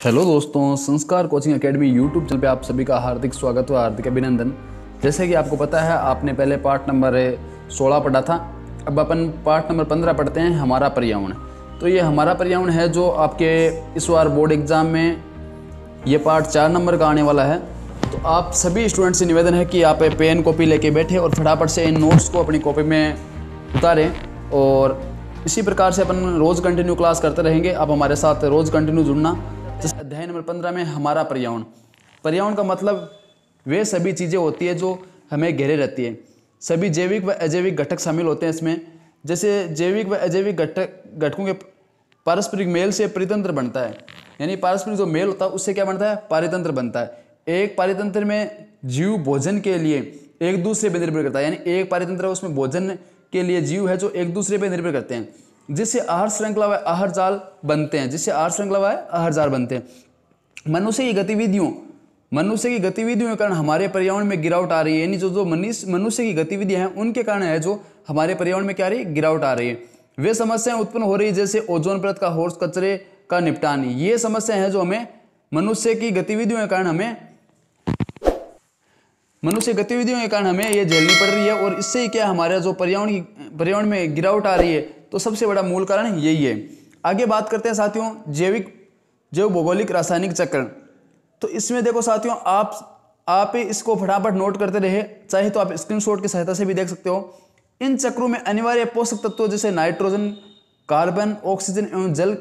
Hello दोस्तों, संस्कार coaching academy YouTube channel पे आप सभी का हार्दिक स्वागत व हार्दिक अभिनंदन। जैसे कि आपको पता है, आपने पहले पार्ट नंबर 16 पढ़ा था। अब अपन पार्ट नंबर 15 पढ़ते हैं, हमारा पर्यावरण। तो ये हमारा पर्यावरण है जो आपके इस बार बोर्ड एग्ज़ाम में ये पार्ट 4 नंबर का आने वाला है। तो आप सभी स्टूडेंट से निवेदन है कि आप पेन कॉपी लेके बैठे और फटाफट से इन नोट्स को अपनी कॉपी में उतारें। और इसी प्रकार से अपन रोज़ कंटिन्यू क्लास करते रहेंगे। आप हमारे साथ रोज़ कंटिन्यू जुड़ना। जैसे अध्याय नंबर 15 में हमारा पर्यावरण। पर्यावरण का मतलब वे सभी चीज़ें होती है जो हमें घेरे रहती है। सभी जैविक व अजैविक घटक शामिल होते हैं इसमें। जैसे जैविक व अजैविक घटकों के पारस्परिक मेल से परितंत्र बनता है। यानी पारस्परिक जो मेल होता है उससे क्या बनता है? पारितंत्र बनता है। एक पारितंत्र में जीव भोजन के लिए एक दूसरे पर निर्भर करता है। यानी एक पारितंत्र है, उसमें भोजन के लिए जीव है जो एक दूसरे पर निर्भर करते हैं, जिससे आहार श्रृंखला व आहार जाल बनते हैं। मनुष्य की गतिविधियों के कारण हमारे पर्यावरण में गिरावट आ रही है। यानी जो मनुष्य की गतिविधियां हैं उनके कारण है जो हमारे पर्यावरण में क्या आ रही है? गिरावट आ रही है। वे समस्याएं उत्पन्न हो रही है, जैसे ओजोन परत का ठोस कचरे का निपटान। ये समस्या है जो हमें मनुष्य की गतिविधियों के कारण हमें ये झेलनी पड़ रही है। और इससे ही क्या हमारा जो पर्यावरण में गिरावट आ रही है, तो सबसे बड़ा मूल कारण यही है। आगे बात करते हैं साथियों, जैव भौगोलिक रासायनिक चक्र। तो इसमें देखो साथियों, आप इसको फटाफट नोट करते रहे, चाहे तो आप स्क्रीनशॉट की सहायता से भी देख सकते हो। इन चक्रों में अनिवार्य पोषक तत्वों जैसे नाइट्रोजन, कार्बन, ऑक्सीजन एवं जल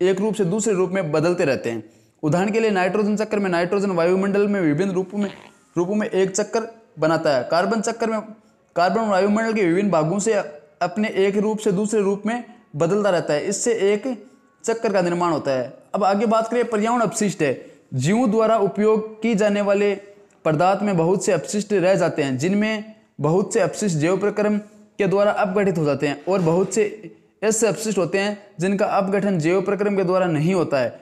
एक रूप से दूसरे रूप में बदलते रहते हैं। उदाहरण के लिए नाइट्रोजन चक्र में नाइट्रोजन वायुमंडल में विभिन्न रूपों में एक चक्कर बनाता है। कार्बन चक्र में कार्बन वायुमंडल के विभिन्न भागों से अपने एक रूप से दूसरे रूप में बदलता रहता है। इससे एक चक्कर का निर्माण होता है। अब आगे बात करें, पर्यावरण अपशिष्ट है। जीवों द्वारा उपयोग की जाने वाले पदार्थ में बहुत से अपशिष्ट रह जाते हैं, जिनमें बहुत से अपशिष्ट जैव प्रक्रम के द्वारा अपघटित हो जाते हैं और बहुत से ऐसे अपशिष्ट होते हैं जिनका अपघटन जैव प्रक्रम के द्वारा नहीं होता है।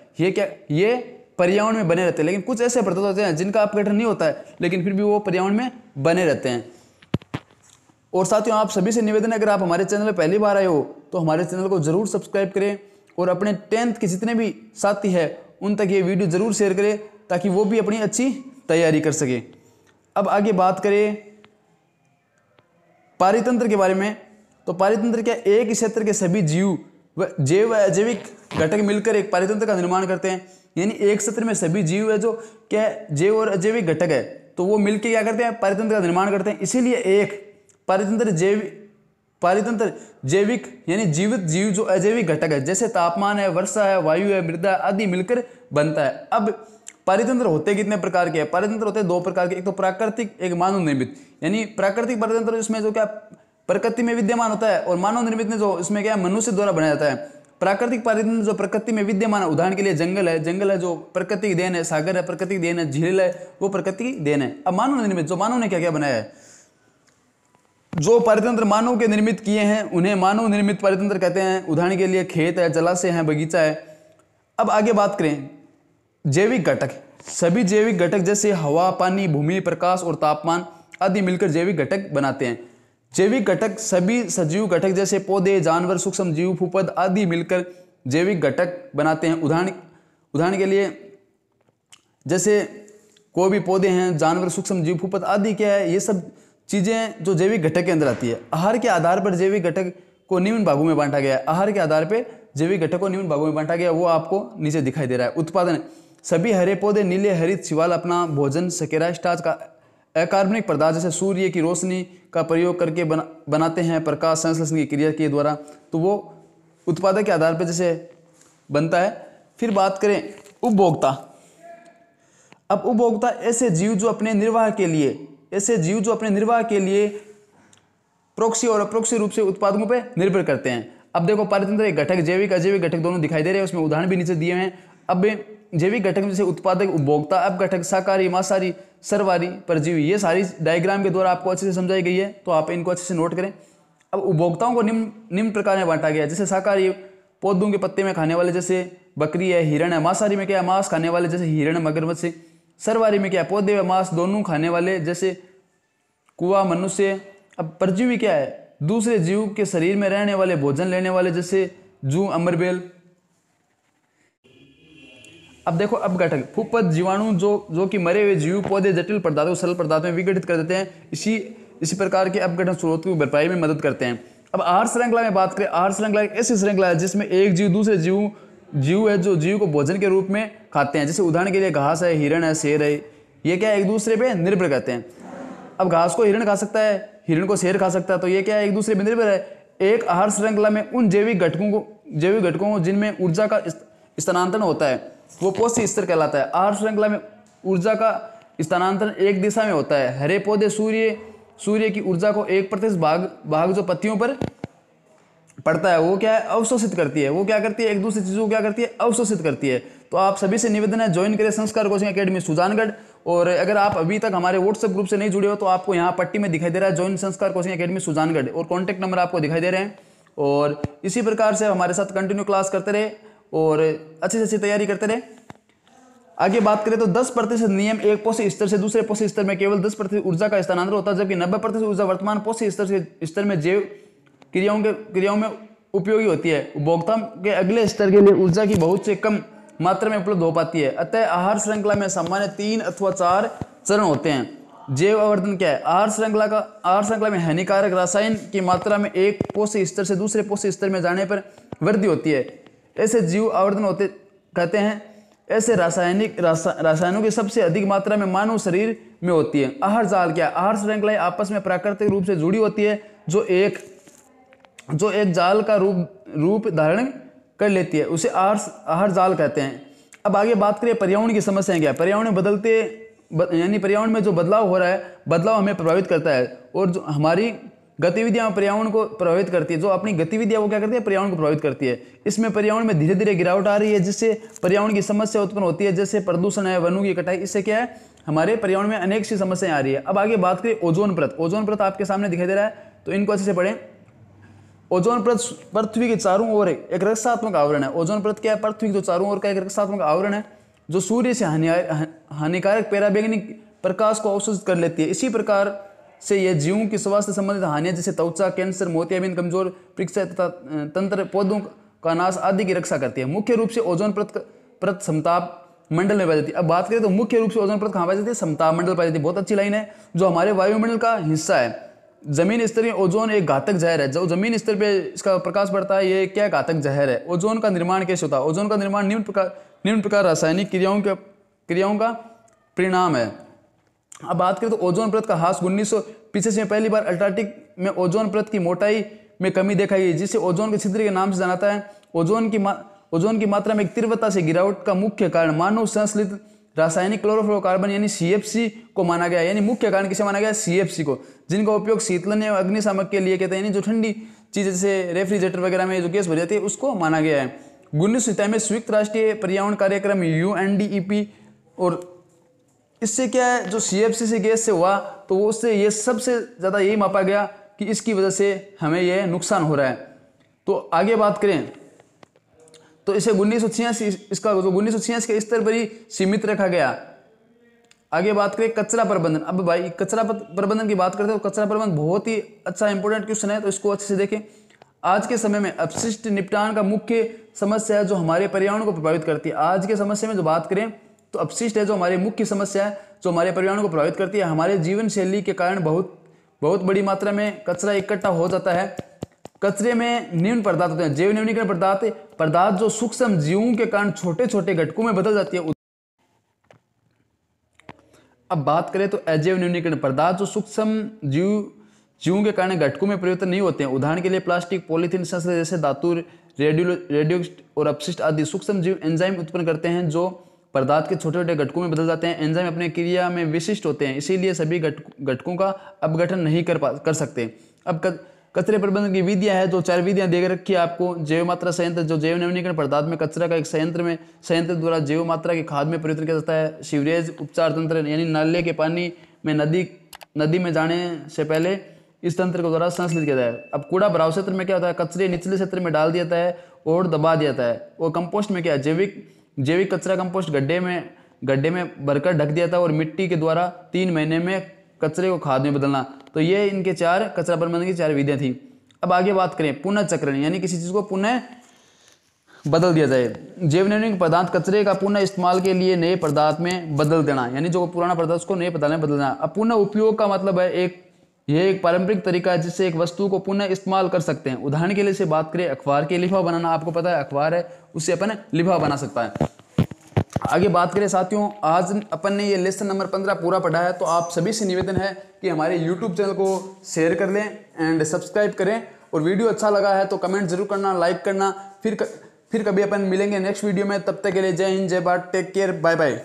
ये पर्यावरण में बने रहते हैं। लेकिन कुछ ऐसे पदार्थ होते हैं जिनका अपघटन नहीं होता है, लेकिन फिर भी वो पर्यावरण में बने रहते हैं। और साथियों, आप सभी से निवेदन है, अगर आप हमारे चैनल पर पहली बार आए हो तो हमारे चैनल को जरूर सब्सक्राइब करें और अपने 10th के जितने भी साथी हैं उन तक ये वीडियो जरूर शेयर करें, ताकि वो भी अपनी अच्छी तैयारी कर सके। अब आगे बात करें पारितंत्र के बारे में। तो पारितंत्र क्या? एक ही क्षेत्र के सभी जैव व अजैविक घटक मिलकर एक पारितंत्र का निर्माण करते हैं। यानी एक क्षेत्र में सभी जीव है जो क्या है? जैव और अजैविक घटक है, तो वो मिलकर क्या करते हैं? पारितंत्र का निर्माण करते हैं। इसीलिए एक पारितंत्र जैविक यानी जीवित जीव जो अजैविक घटक है, जैसे तापमान है, वर्षा है, वायु है, मृदा आदि मिलकर बनता है। अब पारितंत्र होते कितने प्रकार के हैं? पारितंत्र होते हैं 2 प्रकार के, एक तो प्राकृतिक, एक मानव निर्मित। यानी प्राकृतिक पारितंत्र इसमें जो क्या प्रकृति में विद्यमान होता है, और मानव निर्मित में जो इसमें क्या मनुष्य द्वारा बनाया जाता है। प्राकृतिक पारितंत्र जो प्रकृति में विद्यमान है, उदाहरण के लिए जंगल है जो प्रकृति की देन है, सागर है प्रकृति की देन है, झील है वो प्रकृति की देन है। अब मानव निर्मित, जो मानव ने क्या क्या बनाया है, जो पारितंत्र मानव के निर्मित किए हैं उन्हें मानव निर्मित पारितंत्र कहते हैं। उदाहरण के लिए खेत है, जलाशय है, बगीचा है। अब आगे बात करें जैविक घटक। सभी जैविक घटक जैसे हवा, पानी, भूमि, प्रकाश और तापमान आदि मिलकर जैविक घटक बनाते हैं। जैविक घटक सभी सजीव घटक जैसे पौधे, जानवर, सूक्ष्म जीव, फूफद आदि मिलकर जैविक घटक बनाते हैं। उदाहरण के लिए जैसे कोई भी पौधे हैं, जानवर, सूक्ष्म जीव, फूफद आदि क्या है, ये सब चीजें जो जैविक घटक के अंदर आती है। आहार के आधार पर जैविक घटक को निम्न भागों में बांटा गया है। आहार के आधार पर जैविक घटक को निम्न भागों में बांटा गया, वो आपको नीचे दिखाई दे रहा है। उत्पादन, सभी हरे पौधे नीले हरित शिवाल अपना भोजन शकेरा स्टार्च का अकार्बनिक पदार्थ जैसे सूर्य की रोशनी का प्रयोग करके बनाते हैं, प्रकाश संश्लेषण की क्रिया के द्वारा, तो वो उत्पादक के आधार पर जैसे बनता है। फिर बात करें उपभोक्ता। अब उपभोक्ता ऐसे जीव जो अपने निर्वाह के लिए प्रोक्सी और अप्रोक्सी रूप से उत्पादकों पर निर्भर करते हैं। अब देखो, पारितंत्र एक घटक, जैविक अजैविक घटक दोनों दिखाई दे रहे हैं, उसमें उदाहरण भी नीचे दिए हैं। अब जैविक घटक में जैसे उत्पादक, उपभोक्ता, अपघटक, शाकाहारी, मांसाहारी, सर्वहारी, परजीवी, ये सारी डायग्राम के द्वारा आपको अच्छे से समझाई गई है, तो आप इनको अच्छे से नोट करें। अब उपभोक्ताओं को निम्न प्रकार में बांटा गया है। जैसे शाकाहारी, पौधों के पत्ते में खाने वाले जैसे बकरी है, हिरण है। मांसाहारी में क्या है? मांस खाने वाले जैसे हिरण, मगरमच्छ। सर्वहारी में क्या है? पौधे व मांस दोनों खाने वाले जैसे कुआ, मनुष्य। अब परजीवी क्या है? दूसरे जीव के शरीर में रहने वाले, भोजन लेने वाले जैसे जू, अमरबेल। अब देखो अपघटक फूफद जीवाणु जो कि मरे हुए जीव पौधे जटिल पदार्थों सरल पदार्थों में विघटित कर देते हैं। इसी प्रकार के अपघटन स्रोत की भरपाई में मदद करते हैं। अब आहार श्रृंखला में बात करें, आहार श्रृंखला एक ऐसी श्रृंखला है जिसमें एक जीव दूसरे जीव है जो जीव को भोजन के रूप में खाते हैं। जैसे उदाहरण के लिए घास है, हिरण है, शेर है, ये क्या है एक दूसरे पे निर्भर करते हैं। अब घास को हिरण खा सकता है, हिरण को शेर खा सकता है, तो ये क्या है एक दूसरे पे निर्भर है। एक आहार श्रृंखला में उन जैविक घटकों को जिनमें ऊर्जा का स्थानांतरण होता है वो पोषक स्तर कहलाता है। आहार श्रृंखला में ऊर्जा का स्थानांतरण एक दिशा में होता है। हरे पौधे सूर्य की ऊर्जा को 1% भाग जो पत्तियों पर पड़ता है वो क्या है अवशोषित करती है। वो क्या करती है एक दूसरी चीजों को क्या करती है अवशोषित करती है। तो आप सभी से निवेदन है ज्वाइन करें संस्कार कोचिंग एकेडमी सुजानगढ़। और अगर आप अभी तक हमारे व्हाट्सएप ग्रुप से नहीं जुड़े हो तो आपको यहाँ पट्टी में दिखाई दे रहा है ज्वाइन संस्कार कोचिंग एकेडमी सुजानगढ़ और कॉन्टैक्ट नंबर आपको दिखाई दे रहे हैं। और इसी प्रकार से हमारे साथ कंटिन्यू क्लास करते रहे और अच्छी से अच्छी तैयारी करते रहे। आगे बात करें तो 10% नियम एक पोषक स्तर से दूसरे पोषक स्तर में केवल 10% ऊर्जा का स्थानांतरण होता है, जबकि 90% ऊर्जा वर्तमान पोषक स्तर में जैव क्रियाओं में उपयोगी होती है। उपभोक्ता के अगले स्तर के लिए ऊर्जा की बहुत से कम मात्रा में उपलब्ध हो पाती है। अतः आहार श्रृंखला में सामान्य 3 अथवा 4 चरण होते हैं। जैव आवर्धन क्या है? आहार श्रृंखला में हानिकारक रासायन की मात्रा में एक पोषक स्तर से दूसरे पोषक स्तर में जाने पर वृद्धि होती है। ऐसे जीव आवर्धन होते कहते हैं। ऐसे रासायनों की सबसे अधिक मात्रा में मानव शरीर में होती है। आहार जाल क्या है? आहार श्रृंखलाएं आपस में प्राकृतिक रूप से जुड़ी होती है जो एक जाल का रूप धारण कर लेती है, उसे आहार जाल कहते हैं। अब आगे बात करें पर्यावरण की समस्याएं क्या है? पर्यावरण में जो बदलाव हो रहा है, बदलाव हमें प्रभावित करता है और जो हमारी गतिविधियां पर्यावरण को प्रभावित करती है। जो अपनी गतिविधियां वो क्या करती है पर्यावरण को प्रभावित करती है। इसमें पर्यावरण में धीरे धीरे गिरावट आ रही है जिससे पर्यावरण की समस्या उत्पन्न होती है, जैसे प्रदूषण है, वनों की कटाई। इससे क्या है हमारे पर्यावरण में अनेक सी समस्याएं आ रही है। अब आगे बात करें ओजोन परत। ओजोन परत आपके सामने दिखाई दे रहा है तो इनको अच्छे से पढ़ें। ओजोन परत पृथ्वी के चारों ओर एक रक्षात्मक आवरण है। ओजोन परत क्या है? पृथ्वी के जो चारों ओर का एक रक्षात्मक आवरण है जो सूर्य से हानिकारक पराबैंगनी प्रकाश को अवशोषित कर लेती है। इसी प्रकार से यह जीवों की स्वास्थ्य संबंधित हानियां जैसे त्वचा, कैंसर, मोतियाबिंद, कमजोर परीक्षा तथा तंत्र, पौधों का नाश आदि की रक्षा करती है। मुख्य रूप से ओजोन परत समताप मंडल में पाई जाती है। अब बात करें तो मुख्य रूप से ओजोन परत कहाँ पाई जाती है? समताप मंडल पाई जाती है। बहुत अच्छी लाइन है। जो हमारे वायुमंडल का हिस्सा है, जमीन स्तर में ओजोन एक घातक जहर है। जो जमीन स्तर पे इसका प्रकाश पड़ता है ये क्या घातक जहर है। ओजोन का निर्माण कैसे होता है? ओजोन का निर्माण निम्न प्रकार रासायनिक क्रियाओं का परिणाम है। अब बात करें तो ओजोन परत का ह्रास 1985 में पहली बार अंटार्कटिक में ओजोन परत की मोटाई में कमी देखा गई, जिसे ओजोन के छिद्र के नाम से जानाता है। ओजोन की मात्रा में एक तीव्रता से गिरावट का मुख्य कारण मानव संश्लित रासायनिक क्लोरोफ्लोरोकार्बन यानी CFC को माना गया। यानी मुख्य कारण किसे माना गया? CFC को, जिनका उपयोग शीतलन या अग्निशामक के लिए कहते हैं। यानी जो ठंडी चीजें जैसे रेफ्रिजरेटर वगैरह में जो गैस भरी जाती है उसको माना गया है। 1997 में संयुक्त राष्ट्रीय पर्यावरण कार्यक्रम UNDEP और इससे क्या है जो CFC से गैस से हुआ तो वो उससे ये सबसे ज़्यादा यही मापा गया कि इसकी वजह से हमें यह नुकसान हो रहा है। तो आगे बात करें तो इसे 1986 के स्तर पर ही सीमित रखा गया। आगे बात करें कचरा प्रबंधन। अब भाई कचरा प्रबंधन की बात करते हैं तो कचरा प्रबंधन बहुत ही अच्छा इंपॉर्टेंट क्वेश्चन है, तो इसको अच्छे से देखें। आज के समय में अपशिष्ट निपटान का मुख्य समस्या है जो हमारे पर्यावरण को प्रभावित करती है। आज के समस्या में जो बात करें तो अपशिष्ट है जो हमारी मुख्य समस्या है जो हमारे पर्यावरण को प्रभावित करती है। हमारे जीवन शैली के कारण बहुत बड़ी मात्रा में कचरा इकट्ठा हो जाता है। कचरे में निम्न पदार्थ होते हैं। जैव न्यूनीकरण पदार्थ जो सूक्ष्म जीवों के कारण छोटे छोटे घटकों में बदल जाती है। अब बात करें तो अजैव न्यूनीकरण पदार्थ जो सूक्ष्म जीवों के कारण घटकों में परिवर्तन नहीं होते हैं। उदाहरण के लिए प्लास्टिक, पॉलीथीन संश्लेष जैसे धातु, रेडियो और अपशिष्ट आदि सूक्ष्म जीव एंजाइम उत्पन्न करते हैं जो पदार्थ के छोटे छोटे घटकों में बदल जाते हैं। एंजाइम अपने क्रिया में विशिष्ट होते हैं, इसीलिए सभी घटकों का अपघटन नहीं कर सकते। अब कचरे प्रबंधन की विधियां है जो 4 विधियां दे रखी है आपको। जैव मात्रा संयंत्र जो जैव नवीनीकरण पदार्थ में कचरा का एक संयंत्र द्वारा जैव मात्रा की खाद में परिवर्तन किया जाता है। सीवरेज उपचार तंत्र यानी नाले के पानी में नदी में जाने से पहले इस तंत्र के द्वारा संस्लित किया जाता है। अब कूड़ा भराव क्षेत्र में क्या होता है? कचरे निचले क्षेत्र में डाल दिया जाता है और दबा दिया जाता है। और कंपोस्ट में क्या है? जैविक कचरा कंपोस्ट गड्ढे में भरकर ढक दिया था और मिट्टी के द्वारा 3 महीने में कचरे को खाद में बदलना। तो ये इनके 4 कचरा प्रबंधन की 4 विधियां थी। अब आगे बात करें पुनः चक्रण यानी किसी चीज को पुनः बदल दिया जाए। जैव नवीनीकरण पदार्थ कचरे का पुनः इस्तेमाल के लिए नए पदार्थ में बदल देना, यानी जो पुराना पदार्थ उसको नए पदार्थ में बदल देना। अब पुनः उपयोग का मतलब है यह एक पारंपरिक तरीका है जिससे एक वस्तु को पुनः इस्तेमाल कर सकते हैं। उदाहरण के लिए से बात करें अखबार के लिफाफा बनाना, आपको पता है अखबार है उससे अपन लिफाफा बना सकता है। आगे बात करें साथियों, आज अपन ने ये लेसन नंबर 15 पूरा पढ़ा है, तो आप सभी से निवेदन है कि हमारे यूट्यूब चैनल को शेयर कर लें एंड सब्सक्राइब करें, और वीडियो अच्छा लगा है तो कमेंट जरूर करना, लाइक करना। फिर कभी अपन मिलेंगे नेक्स्ट वीडियो में, तब तक के लिए जय हिंद, जय Bharat, take care, bye bye.